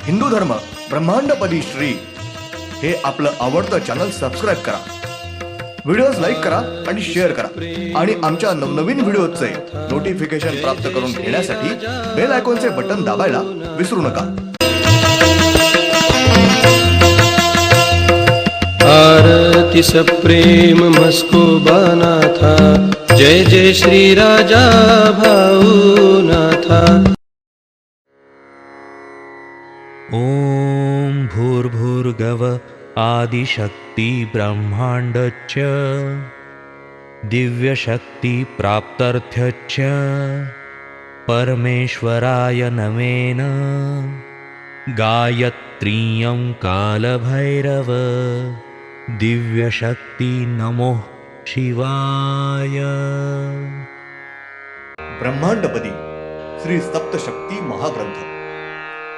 हिंदू धर्म ब्रह्मांडपदी श्री हे आपलं आवडतं चॅनल सबस्क्राईब करा, व्हिडिओज लाईक करा आणि शेअर करा आणि आमच्या नवनवीन व्हिडिओचे नोटिफिकेशन प्राप्त करून घेण्यासाठी बेल आयकॉनचे बटन दाबायला विसरू नका। आरती सप्रेम मस्कोबा नाथा, जय जय श्री राजा भाऊनाथा। ओम भूर्भुर्गव आदिशक्ति ब्रह्मांडच्च दिव्यशक्ति प्राप्त्यर्थच्च परमेश्वराय नमेन गायत्रीयं कालभैरव दिव्यशक्ति नमो शिवाय। ब्रह्मांडपदी श्री सप्तशक्ती महाग्रंथ,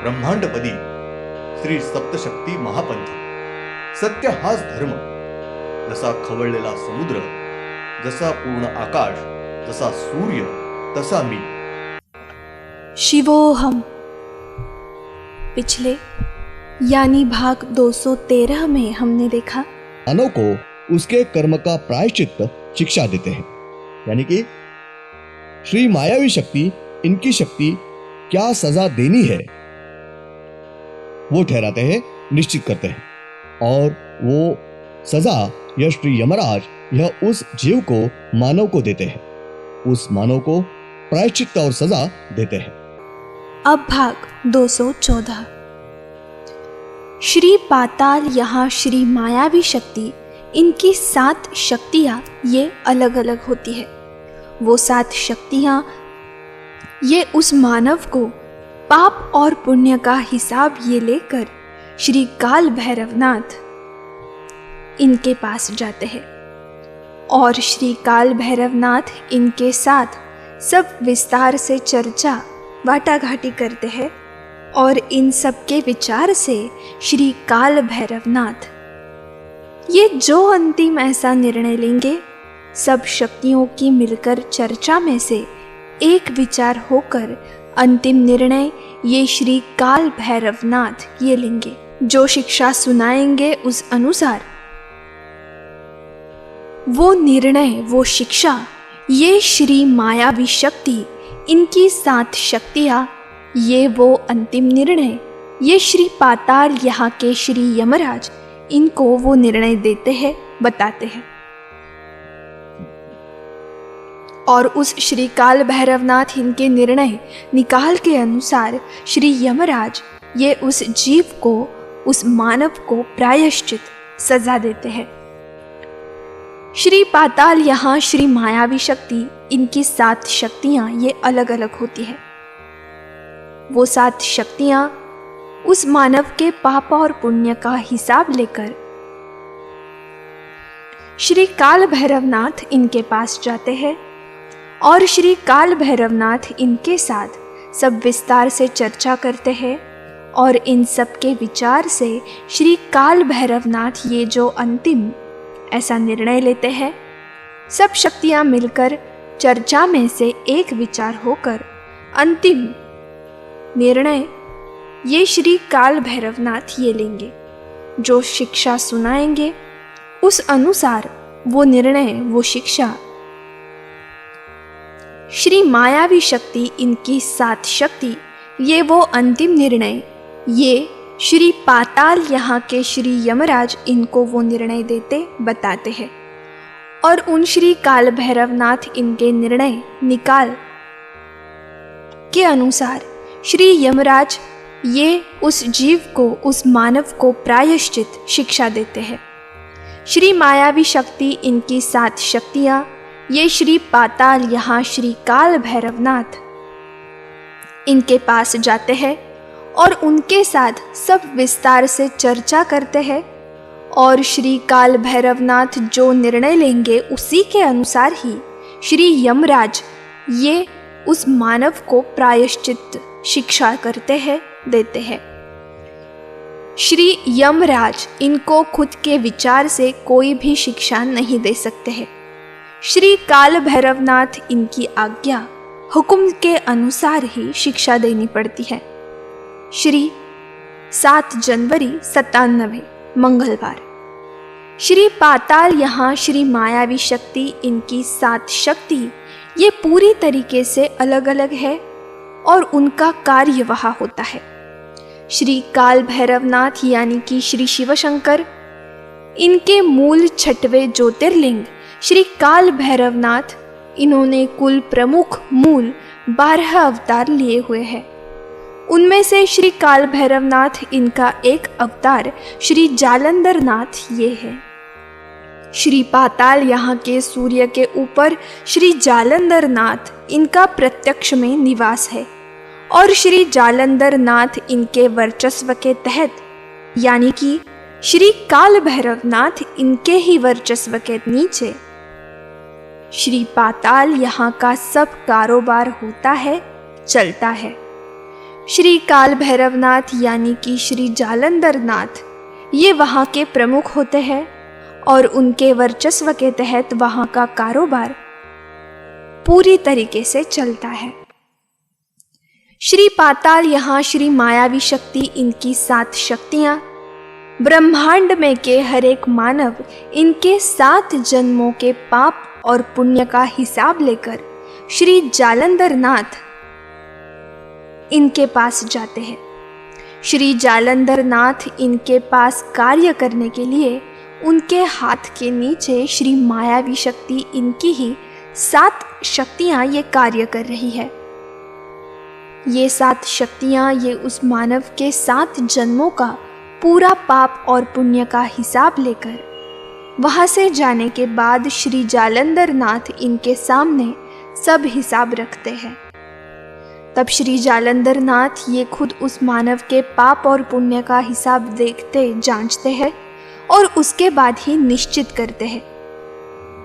ब्रह्मांडपदी श्री सप्तशक्ती महापंथ। सत्य हाच धर्म, जसा खवळलेला समुद्र, जसा पूर्ण आकाश, जसा सूर्य, तसा मी। शिवोहम। पिछले यानी भाग 213 में हमने देखा मानव को उसके कर्म का प्रायश्चित शिक्षा देते हैं, यानी कि श्री मायावी शक्ति इनकी शक्ति क्या सजा देनी है वो ठहराते हैं, निश्चित करते हैं, और वो सजा यह श्री यमराज यह उस जीव को मानव को देते हैं, उस मानव को प्रायश्चित और सजा देते हैं। अब भाग 214। श्री पाताल यहाँ श्री मायावी शक्ति इनकी 7 शक्तियाँ ये अलग अलग होती है। वो 7 शक्तियाँ ये उस मानव को पाप और पुण्य का हिसाब ये लेकर श्री काल भैरवनाथ इनके पास जाते हैं और श्री काल भैरवनाथ इनके साथ सब विस्तार से चर्चा वाटाघाटी करते हैं और इन सब के विचार से श्री काल भैरवनाथ ये जो अंतिम ऐसा निर्णय लेंगे, सब शक्तियों की मिलकर चर्चा में से एक विचार होकर अंतिम निर्णय ये श्री काल भैरवनाथ ये लेंगे। जो शिक्षा सुनाएंगे उस अनुसार वो निर्णय, वो शिक्षा ये श्री मायावी शक्ति इनकी 7 शक्तियाँ, ये वो अंतिम निर्णय ये श्री पाताल यहाँ के श्री यमराज इनको वो निर्णय देते हैं, बताते हैं। और उस श्री काल भैरवनाथ इनके निर्णय निकाल के अनुसार श्री यमराज ये उस जीव को, उस मानव को प्रायश्चित सजा देते हैं। श्री पाताल यहाँ श्री मायावी शक्ति इनकी 7 शक्तियाँ ये अलग अलग होती है। वो 7 शक्तियाँ उस मानव के पाप और पुण्य का हिसाब लेकर श्री काल भैरवनाथ इनके पास जाते हैं और श्री काल भैरवनाथ इनके साथ सब विस्तार से चर्चा करते हैं और इन सब के विचार से श्री काल भैरवनाथ ये जो अंतिम ऐसा निर्णय लेते हैं, सब शक्तियाँ मिलकर चर्चा में से एक विचार होकर अंतिम निर्णय ये श्री काल भैरवनाथ ये लेंगे। जो शिक्षा सुनाएंगे उस अनुसार वो निर्णय, वो शिक्षा श्री मायावी शक्ति इनकी 7 शक्ति ये वो अंतिम निर्णय ये श्री पाताल यहाँ के श्री यमराज इनको वो निर्णय देते, बताते हैं। और उन श्री काल भैरवनाथ इनके निर्णय निकाल के अनुसार श्री यमराज ये उस जीव को, उस मानव को प्रायश्चित शिक्षा देते हैं। श्री मायावी शक्ति इनकी 7 शक्तियाँ ये श्री पाताल यहाँ श्री काल भैरवनाथ इनके पास जाते हैं और उनके साथ सब विस्तार से चर्चा करते हैं और श्री काल भैरवनाथ जो निर्णय लेंगे उसी के अनुसार ही श्री यमराज ये उस मानव को प्रायश्चित शिक्षा करते हैं, देते हैं। श्री यमराज इनको खुद के विचार से कोई भी शिक्षा नहीं दे सकते हैं। श्री काल भैरवनाथ इनकी आज्ञा, हुक्म के अनुसार ही शिक्षा देनी पड़ती है। श्री 7 जनवरी 97 मंगलवार। श्री पाताल यहाँ श्री मायावी शक्ति, इनकी 7 शक्ति ये पूरी तरीके से अलग अलग है और उनका कार्य वहाँ होता है। श्री काल भैरवनाथ यानी कि श्री शिव शंकर, इनके मूल 6वें ज्योतिर्लिंग श्री काल भैरवनाथ, इन्होंने कुल प्रमुख मूल 12 अवतार लिए हुए हैं। उनमें से श्री काल भैरवनाथ, इनका एक अवतार श्री जालंधर नाथ ये है। श्री पाताल यहाँ के सूर्य के ऊपर श्री जालंधर नाथ, इनका प्रत्यक्ष में निवास है और श्री जालंधर नाथ इनके वर्चस्व के तहत यानी कि श्री काल भैरवनाथ इनके ही वर्चस्व के नीचे श्री पाताल यहाँ का सब कारोबार होता है, चलता है। श्री काल भैरवनाथ यानी कि श्री जालंधर नाथ ये वहाँ के प्रमुख होते हैं और उनके वर्चस्व के तहत वहाँ का कारोबार पूरी तरीके से चलता है। श्री पाताल यहाँ श्री मायावी शक्ति, इनकी 7 शक्तियाँ, ब्रह्मांड में के हर एक मानव इनके 7 जन्मों के पाप और पुण्य का हिसाब लेकर श्री जालंधर नाथ इनके पास जाते हैं। श्री जालंधर नाथ इनके पास कार्य करने के लिए उनके हाथ के नीचे श्री मायावी शक्ति, इनकी ही 7 शक्तियाँ ये कार्य कर रही है। ये 7 शक्तियाँ ये उस मानव के 7 जन्मों का पूरा पाप और पुण्य का हिसाब लेकर वहाँ से जाने के बाद श्री जालंधर नाथ इनके सामने सब हिसाब रखते हैं। तब श्री जालंधर नाथ ये खुद उस मानव के पाप और पुण्य का हिसाब देखते, जांचते हैं और उसके बाद ही निश्चित करते हैं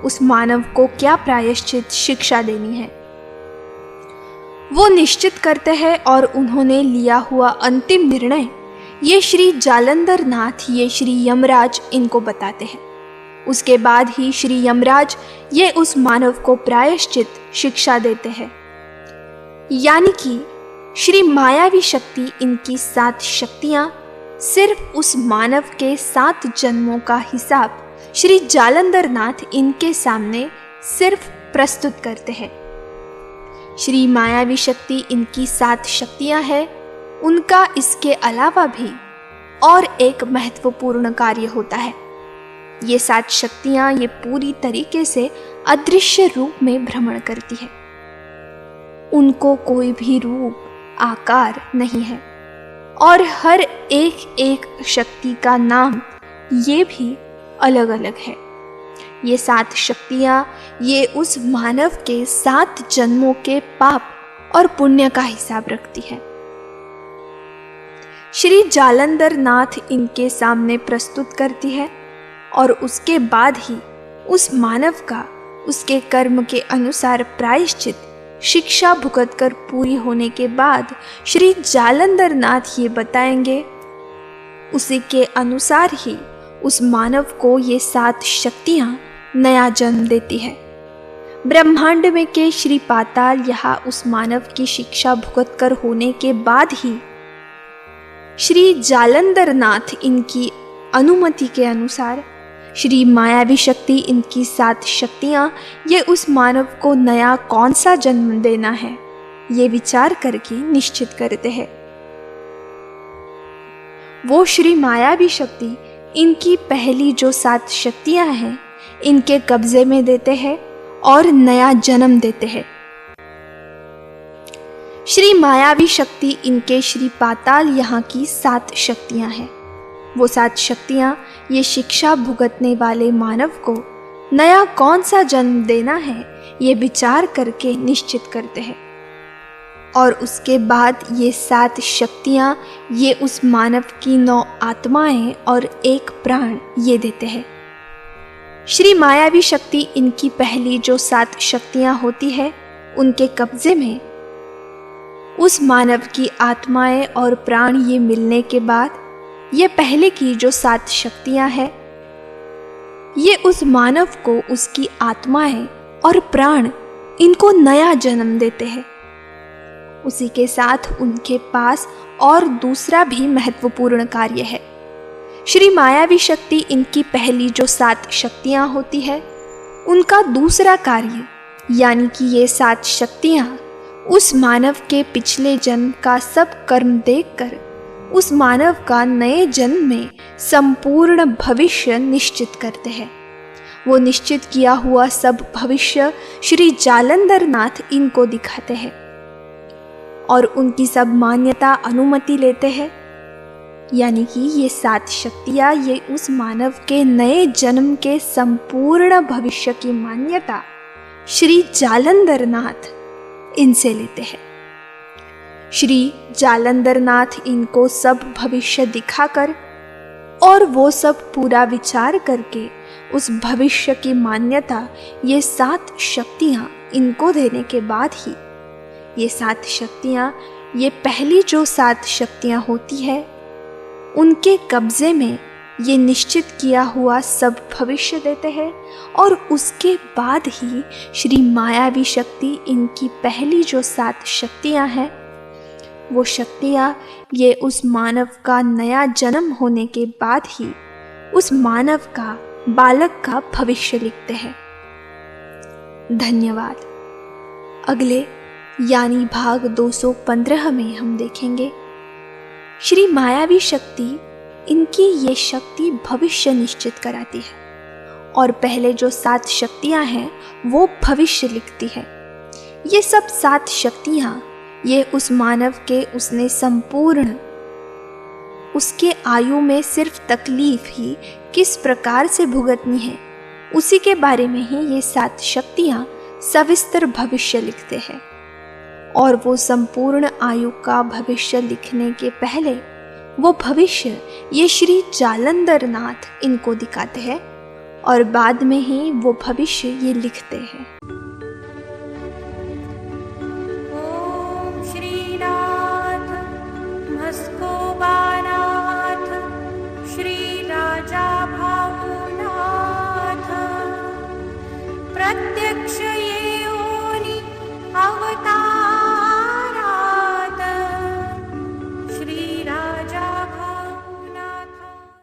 उस मानव को क्या प्रायश्चित शिक्षा देनी है। वो निश्चित करते हैं और उन्होंने लिया हुआ अंतिम निर्णय ये श्री जालंधर नाथ, ये श्री यमराज इनको बताते हैं। उसके बाद ही श्री यमराज ये उस मानव को प्रायश्चित शिक्षा देते हैं। यानी कि श्री मायावी शक्ति, इनकी 7 शक्तियाँ सिर्फ उस मानव के 7 जन्मों का हिसाब श्री जालंधर नाथ इनके सामने सिर्फ प्रस्तुत करते हैं। श्री मायावी शक्ति, इनकी 7 शक्तियाँ हैं, उनका इसके अलावा भी और एक महत्वपूर्ण कार्य होता है। ये 7 शक्तियाँ ये पूरी तरीके से अदृश्य रूप में भ्रमण करती है। उनको कोई भी रूप, आकार नहीं है और हर एक शक्ति का नाम ये भी अलग अलग है। ये 7 शक्तियाँ ये उस मानव के 7 जन्मों के पाप और पुण्य का हिसाब रखती है। श्री जालंधर नाथ इनके सामने प्रस्तुत करती है और उसके बाद ही उस मानव का उसके कर्म के अनुसार प्रायश्चित शिक्षा भुगत कर पूरी होने के बाद श्री जालंधर नाथ ये बताएंगे, उसी के अनुसार ही उस मानव को ये 7 शक्तियाँ नया जन्म देती है। ब्रह्मांड में के श्री पाताल यहाँ उस मानव की शिक्षा भुगत कर होने के बाद ही श्री जालंधर नाथ इनकी अनुमति के अनुसार श्री मायावी शक्ति, इनकी 7 शक्तियाँ ये उस मानव को नया कौन सा जन्म देना है ये विचार करके निश्चित करते हैं। वो श्री मायावी शक्ति इनकी पहली जो 7 शक्तियाँ हैं इनके कब्जे में देते हैं और नया जन्म देते हैं। श्री मायावी शक्ति इनके श्री पाताल यहाँ की 7 शक्तियाँ हैं। वो 7 शक्तियाँ ये शिक्षा भुगतने वाले मानव को नया कौन सा जन्म देना है ये विचार करके निश्चित करते हैं और उसके बाद ये 7 शक्तियाँ ये उस मानव की 9 आत्माएं और 1 प्राण ये देते हैं। श्री मायावी शक्ति इनकी पहली जो 7 शक्तियाँ होती है उनके कब्जे में उस मानव की आत्माएं और प्राण ये मिलने के बाद ये पहले की जो 7 शक्तियाँ हैं ये उस मानव को उसकी आत्माएं और प्राण इनको नया जन्म देते हैं। उसी के साथ उनके पास और दूसरा भी महत्वपूर्ण कार्य है। श्री मायावी शक्ति इनकी पहली जो 7 शक्तियाँ होती है, उनका दूसरा कार्य यानी कि ये 7 शक्तियाँ उस मानव के पिछले जन्म का सब कर्म देखकर उस मानव का नए जन्म में संपूर्ण भविष्य निश्चित करते हैं। वो निश्चित किया हुआ सब भविष्य श्री जालंधर नाथ इनको दिखाते हैं और उनकी सब मान्यता अनुमति लेते हैं। यानी कि ये 7 शक्तियाँ ये उस मानव के नए जन्म के संपूर्ण भविष्य की मान्यता श्री जालंधर नाथ इनसे लेते हैं। श्री जालंधर नाथ इनको सब भविष्य दिखाकर और वो सब पूरा विचार करके उस भविष्य की मान्यता ये 7 शक्तियाँ इनको देने के बाद ही ये 7 शक्तियाँ ये पहली जो 7 शक्तियाँ होती है उनके कब्जे में ये निश्चित किया हुआ सब भविष्य देते हैं और उसके बाद ही श्री मायावी शक्ति इनकी पहली जो 7 शक्तियाँ हैं वो शक्तियाँ ये उस मानव का नया जन्म होने के बाद ही उस मानव का बालक का भविष्य लिखते हैं। धन्यवाद। अगले यानी भाग 215 में हम देखेंगे श्री मायावी शक्ति इनकी ये शक्ति भविष्य निश्चित कराती है और पहले जो 7 शक्तियाँ हैं वो भविष्य लिखती है। ये सब 7 शक्तियाँ ये उस मानव के उसने संपूर्ण उसके आयु में सिर्फ तकलीफ ही किस प्रकार से भुगतनी है उसी के बारे में ही ये 7 शक्तियाँ सविस्तर भविष्य लिखते हैं। और वो संपूर्ण आयु का भविष्य लिखने के पहले वो भविष्य ये श्री जालंधर नाथ इनको दिखाते हैं और बाद में ही वो भविष्य ये लिखते हैं। ओम श्रीनाथ मस्कोबानाथ श्री राजा भावनाथ प्रत्यक्ष